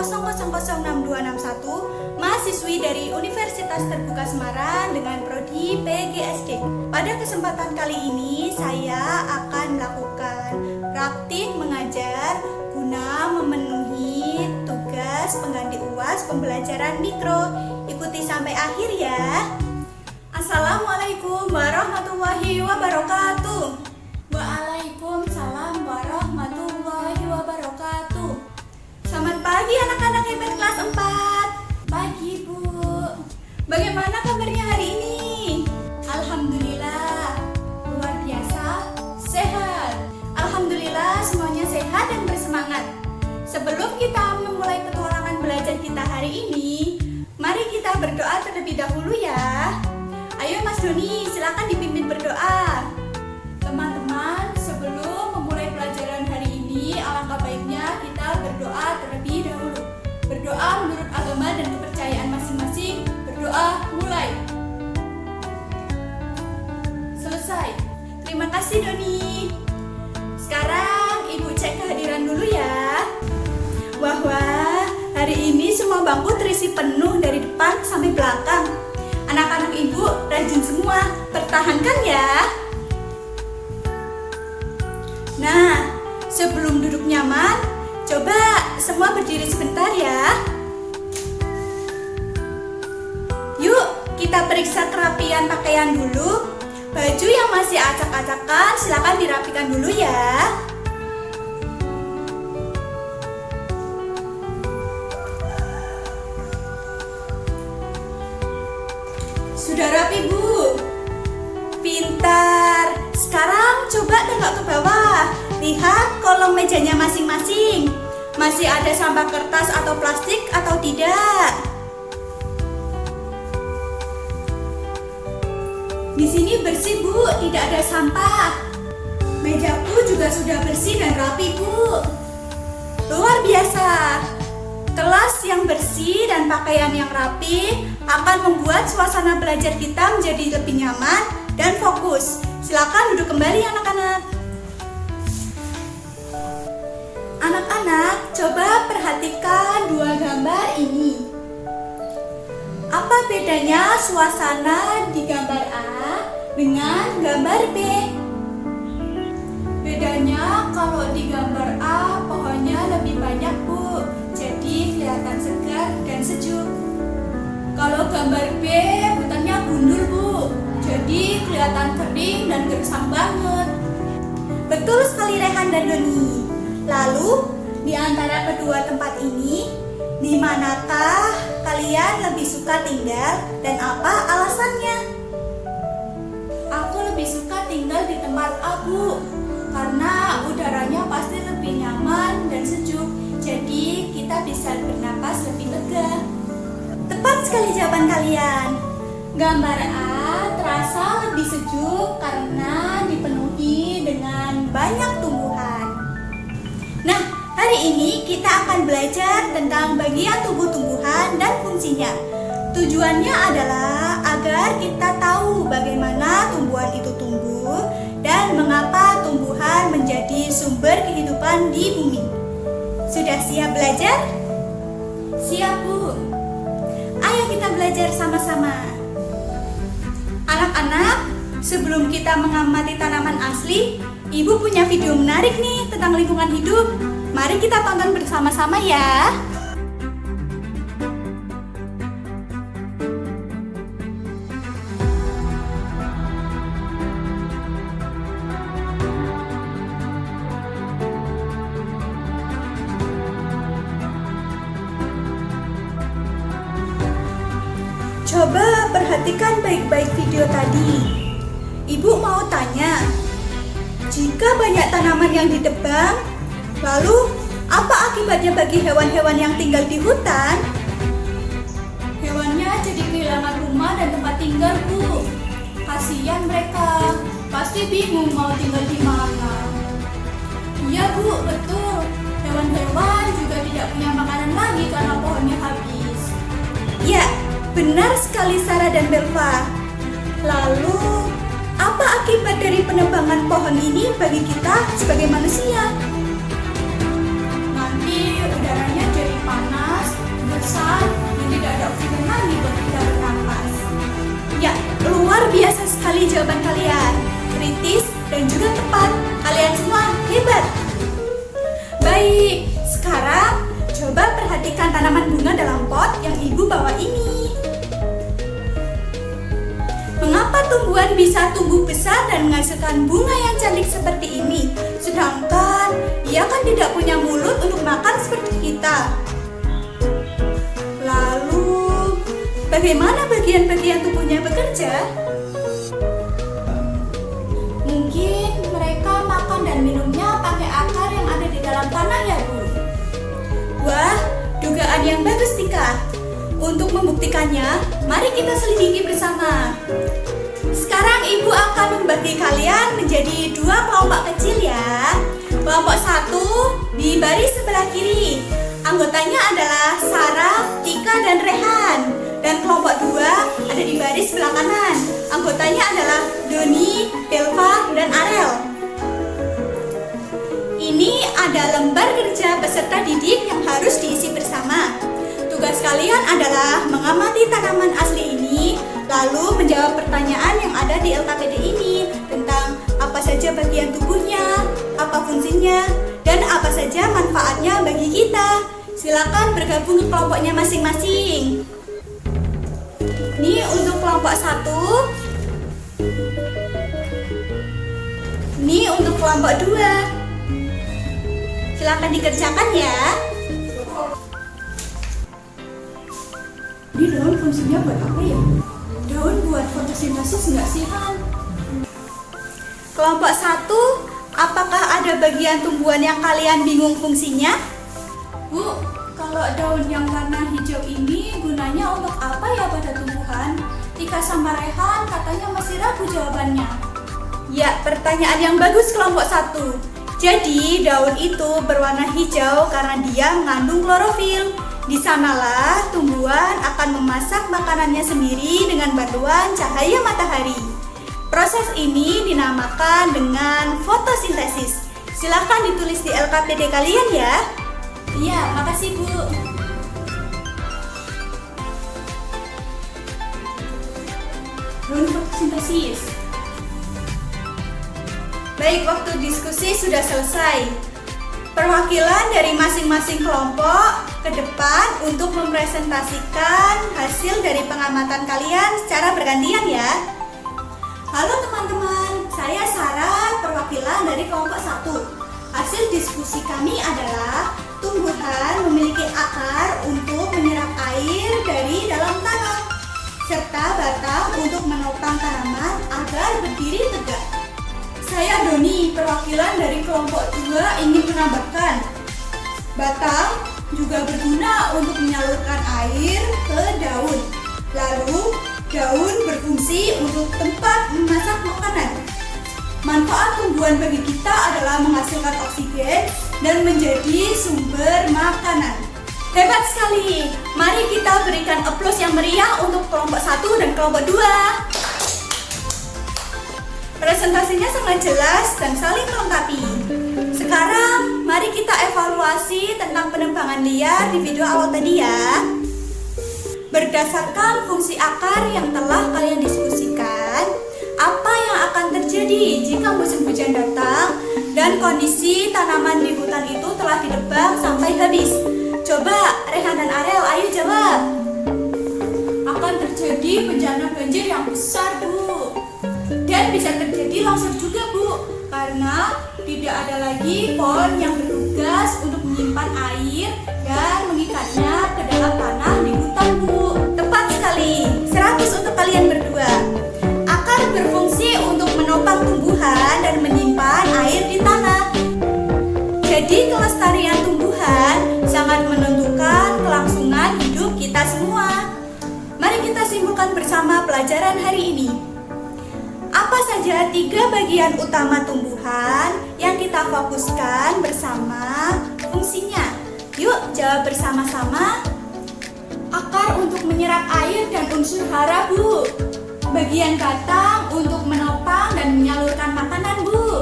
006261 mahasiswi dari Universitas Terbuka Semarang dengan prodi PGSD. Pada kesempatan kali ini saya akan melakukan praktik mengajar guna memenuhi tugas pengganti UAS pembelajaran mikro. Ikuti sampai akhir ya. Assalamualaikum warahmatullahi wabarakatuh. Waalaikumsalam warahmatullahi wabarakatuh. Selamat pagi anak-anak hebat kelas 4. Pagi Bu. Bagaimana kabarnya hari ini? Alhamdulillah, luar biasa, sehat. Alhamdulillah semuanya sehat dan bersemangat. Sebelum kita memulai petualangan belajar kita hari ini, mari kita berdoa terlebih dahulu ya. Ayo Mas Doni, silakan dipimpin berdoa. Teman-teman, sebelum memulai pelajaran hari ini, alangkah baiknya kita berdoa terlebih dahulu. Berdoa menurut agama dan kepercayaan masing-masing. Berdoa mulai. Selesai. Terima kasih Doni. Sekarang Ibu cek kehadiran dulu ya. Wah, hari ini semua bangku terisi penuh dari depan sampai belakang. Anak-anak Ibu rajin semua, pertahankan ya. Nah, sebelum duduk nyaman, coba semua berdiri sebentar ya. Yuk, kita periksa kerapian pakaian dulu. Baju yang masih acak-acakan silakan dirapikan dulu ya. Sudah rapi Bu? Pintar. Sekarang coba tengok ke bawah. Lihat kolong mejanya masing-masing. Masih ada sampah kertas atau plastik atau tidak? Di sini bersih Bu, tidak ada sampah. Mejaku juga sudah bersih dan rapi Bu. Luar biasa. Kelas yang bersih dan pakaian yang rapi akan membuat suasana belajar kita menjadi lebih nyaman dan fokus. Silakan duduk kembali anak-anak. Anak-anak, coba perhatikan dua gambar ini. Apa bedanya suasana di gambar A dengan gambar B? Bedanya kalau di gambar A pohonnya lebih banyak Bu, jadi kelihatan segar dan sejuk. Kalau gambar B hutannya gundul Bu, jadi kelihatan kering dan gersang banget. Betul sekali Rehan dan Doni. Lalu di antara kedua tempat ini, di manakah kalian lebih suka tinggal dan apa alasannya? Aku lebih suka tinggal di tempat A Bu, karena udaranya pasti lebih nyaman dan sejuk. Jadi kita bisa bernapas lebih lega. Tepat sekali jawaban kalian. Gambar A terasa lebih sejuk karena dipenuhi dengan banyak tumbuhan. Nah, hari ini kita akan belajar tentang bagian tubuh tumbuhan dan fungsinya. Tujuannya adalah agar kita tahu bagaimana tumbuhan itu tumbuh dan mengapa tumbuhan menjadi sumber kehidupan di bumi. Sudah siap belajar? Siap Bu. Ayo kita belajar sama-sama. Anak-anak, sebelum kita mengamati tanaman asli, Ibu punya video menarik nih tentang lingkungan hidup. Mari kita tonton bersama-sama ya. Coba perhatikan baik-baik video tadi. Ibu mau tanya, jika banyak tanaman yang ditebang, lalu apa akibatnya bagi hewan-hewan yang tinggal di hutan? Hewannya jadi kehilangan rumah dan tempat tinggal Bu. Kasihan mereka, pasti bingung mau tinggal di mana. Iya Bu, betul. Hewan-hewan juga tidak punya makanan lagi karena pohonnya habis. Ya, benar sekali Sarah dan Belva. Lalu, apa akibat dari penebangan pohon ini bagi kita sebagai manusia? Nanti udaranya jadi panas besar dan tidak ada oksigen lagi buat kita bernafas. Ya, luar biasa sekali jawaban kalian. Kritis dan juga tepat. Kalian semua hebat. Baik, sekarang coba perhatikan tanaman bunga dalam pot yang ibu bawa ini. Mengapa tumbuhan bisa tumbuh besar dan menghasilkan bunga yang cantik seperti ini? Sedangkan ia kan tidak punya mulut untuk makan seperti kita. Lalu, bagaimana bagian-bagian tubuhnya bekerja? Mungkin mereka makan dan minumnya pakai akar yang ada di dalam tanah ya, Bu? Wah, dugaan yang bagus, Tika. Untuk membuktikannya, mari kita selidiki bersama. Sekarang ibu akan membagi kalian menjadi 2 kelompok kecil ya. Kelompok 1 di baris sebelah kiri. Anggotanya adalah Sarah, Tika, dan Rehan. Dan kelompok 2 ada di baris sebelah kanan. Anggotanya adalah Doni, Belva, dan Arel. Ini ada lembar kerja peserta didik yang harus diisi bersama. Tugas kalian adalah mengamati tanaman asli ini, lalu menjawab pertanyaan yang ada di LKPD ini tentang apa saja bagian tubuhnya, apa fungsinya, dan apa saja manfaatnya bagi kita. Silakan bergabung ke kelompoknya masing-masing. Ini untuk kelompok 1. Ini untuk kelompok 2. Silakan dikerjakan ya. Ini daun fungsinya buat apa ya? Daun buat fotosintesis nggak sih, Han? Kelompok 1, apakah ada bagian tumbuhan yang kalian bingung fungsinya? Bu, kalau daun yang warna hijau ini gunanya untuk apa ya pada tumbuhan? Tika sama Rehan katanya masih ragu jawabannya. Ya, pertanyaan yang bagus kelompok 1. Jadi, daun itu berwarna hijau karena dia mengandung klorofil. Di sanalah tumbuhan akan memasak makanannya sendiri dengan bantuan cahaya matahari. Proses ini dinamakan dengan fotosintesis. Silahkan ditulis di LKPD kalian ya. Iya, makasih Bu. Daun fotosintesis. Baik, waktu diskusi sudah selesai. Perwakilan dari masing-masing kelompok ke depan untuk mempresentasikan hasil dari pengamatan kalian secara bergantian ya. Halo teman-teman, saya Sarah, perwakilan dari kelompok 1. Hasil diskusi kami adalah tumbuhan memiliki akar untuk menyerap air dari dalam tanah, serta batang untuk menopang tanaman agar berdiri tegak. Saya Doni, perwakilan dari kelompok 2 ingin menambahkan, batang juga berguna untuk menyalurkan air ke daun. Lalu, daun berfungsi untuk tempat memasak makanan. Manfaat tumbuhan bagi kita adalah menghasilkan oksigen dan menjadi sumber makanan. Hebat sekali! Mari kita berikan aplaus yang meriah untuk kelompok 1 dan kelompok 2. Presentasinya sangat jelas dan saling melengkapi. Sekarang, mari kita evaluasi tentang penebangan liar di video awal tadi ya. Berdasarkan fungsi akar yang telah kalian diskusikan, apa yang akan terjadi jika musim hujan datang dan kondisi tanaman di hutan itu telah ditebang sampai habis? Coba Rehan dan Arel, ayo jawab. Akan terjadi bencana banjir yang besar, Bu. Dan bisa terjadi longsor juga, Bu, karena tidak ada lagi pohon yang bertugas untuk menyimpan air dan mengikatnya ke dalam tanah di hutan, Bu. Tepat sekali, 100 untuk kalian berdua. Akar berfungsi untuk menopang tumbuhan dan menyimpan air di tanah. Jadi kelestarian tumbuhan sangat menentukan kelangsungan hidup kita semua. Mari kita simpulkan bersama pelajaran hari ini. Apa saja 3 bagian utama tumbuhan yang kita fokuskan bersama fungsinya? Yuk jawab bersama-sama. Akar untuk menyerap air dan unsur hara, Bu. Bagian batang untuk menopang dan menyalurkan makanan, Bu.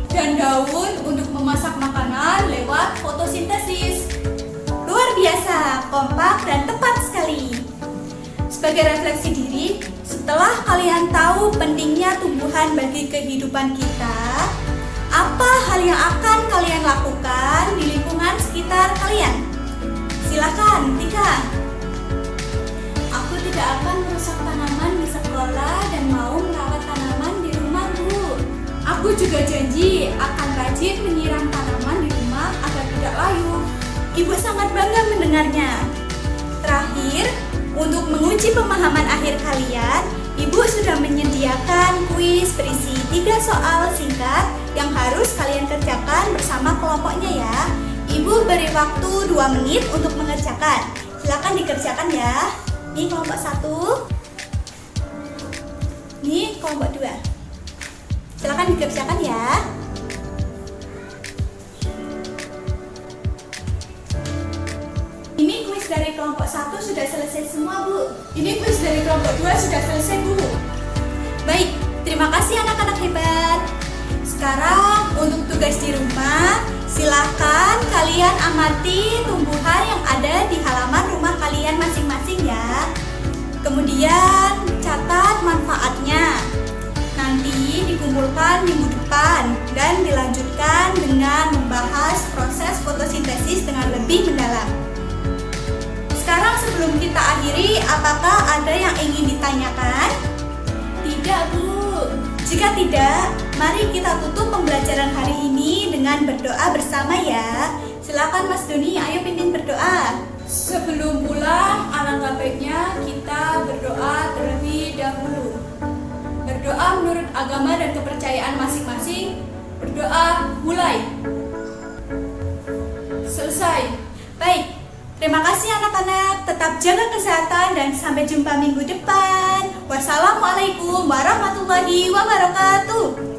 Dan daun untuk memasak makanan lewat fotosintesis. Luar biasa, kompak dan tepat sekali. Sebagai refleksi diri, setelah kalian tahu pentingnya tumbuhan bagi kehidupan kita, apa hal yang akan kalian lakukan di lingkungan sekitar kalian? Silakan, Tika. Aku tidak akan merusak tanaman di sekolah dan mau merawat tanaman di rumah, Bu. Aku juga janji akan rajin menyiram tanaman di rumah agar tidak layu. Ibu sangat bangga mendengarnya. Terakhir, untuk menguji pemahaman akhir kalian, Ibu sudah menyediakan kuis berisi 3 soal singkat yang harus kalian kerjakan bersama kelompoknya ya. Ibu beri waktu 2 menit untuk mengerjakan. Silakan dikerjakan ya. Ini kelompok 1. Ini kelompok 2. Silakan dikerjakan ya. Ini kuis dari kelompok 1 sudah selesai semua, Bu. Ini kuis dari kelompok 2 sudah selesai, Bu. Baik, terima kasih anak-anak hebat. Sekarang untuk tugas di rumah, silakan kalian amati tumbuhan yang ada di halaman rumah kalian masing-masing ya. Kemudian catat manfaatnya. Nanti dikumpulkan minggu depan dan dilanjutkan dengan membahas proses fotosintesis dengan lebih mendalam. Sekarang sebelum kita akhiri, apakah ada yang ingin ditanyakan? Tidak, Bu. Jika tidak, mari kita tutup pembelajaran hari ini dengan berdoa bersama ya. Silakan Mas Doni, ayo pimpin berdoa. Sebelum pulang, alangkah baiknya kita berdoa terlebih dahulu. Berdoa menurut agama dan kepercayaan masing-masing. Berdoa mulai. Selesai. Baik, terima kasih anak-anak. Tetap jaga kesehatan dan sampai jumpa minggu depan. Wassalamualaikum warahmatullahi wabarakatuh.